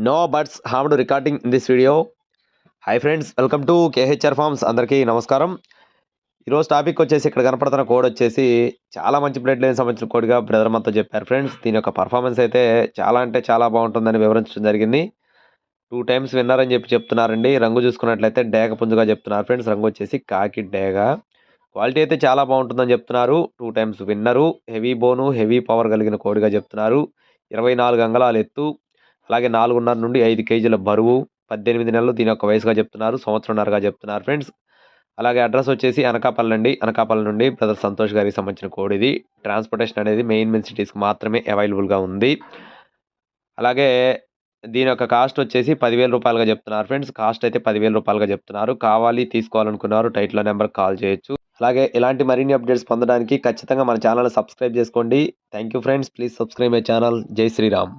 No birds harmed recording in this video. Hi friends, welcome to KHR farms. అందరికీ నమస్కారం. ఈరోజు topic వచ్చేసి ఇక్కడ కనపడుతున్న కోడ్ వచ్చేసి చాలా మంచి బ్లడ్ లైన్ సంబంధించిన కోడ్గా బ్రదర్ మనతో చెప్పారు ఫ్రెండ్స్. దీని యొక్క పర్ఫార్మెన్స్ అయితే చాలా అంటే చాలా బాగుంటుందని వివరించడం జరిగింది. 2 టైమ్స్ విన్నర్ అని చెప్తున్నారండి. రంగు చూసుకున్నట్లయితే డేగ పుంజుగా చెప్తున్నారు ఫ్రెండ్స్. రంగు వచ్చేసి కాకి డేగ. క్వాలిటీ అయితే చాలా బాగుంటుందని చెప్తున్నారు. 2 టైమ్స్ విన్నరు, హెవీ బోను, హెవీ పవర్ కలిగిన కోడిగా చెప్తున్నారు. 24 అంగళాల ఎత్తు, అలాగే 4.5 నుండి 5 కేజీల బరువు, 18 నెలలు దీని యొక్క వయసుగా చెప్తున్నారు. సంవత్సరంన్నరగా చెప్తున్నారు ఫ్రెండ్స్. అలాగే అడ్రస్ వచ్చేసి అనకాపల్లి అండి. అనకాపల్లి నుండి బ్రదర్ సంతోష్ గారికి సంబంధించిన కోడ్ ఇది. ట్రాన్స్పోర్టేషన్ అనేది మెయిన్ సిటీస్కి మాత్రమే అవైలబుల్గా ఉంది. అలాగే దీని యొక్క కాస్ట్ వచ్చేసి 10,000 రూపాయలుగా చెప్తున్నారు ఫ్రెండ్స్. కాస్ట్ అయితే 10,000 రూపాయలుగా చెప్తున్నారు. కావాలి తీసుకోవాలనుకున్నారు టైటిల్ నెంబర్కి కాల్ చేయొచ్చు. అలాగే ఇలాంటి మరిన్ని అప్డేట్స్ పొందడానికి ఖచ్చితంగా మన ఛానల్ సబ్స్క్రైబ్ చేసుకోండి. Thank you friends. Please subscribe my channel. జై శ్రీరామ్.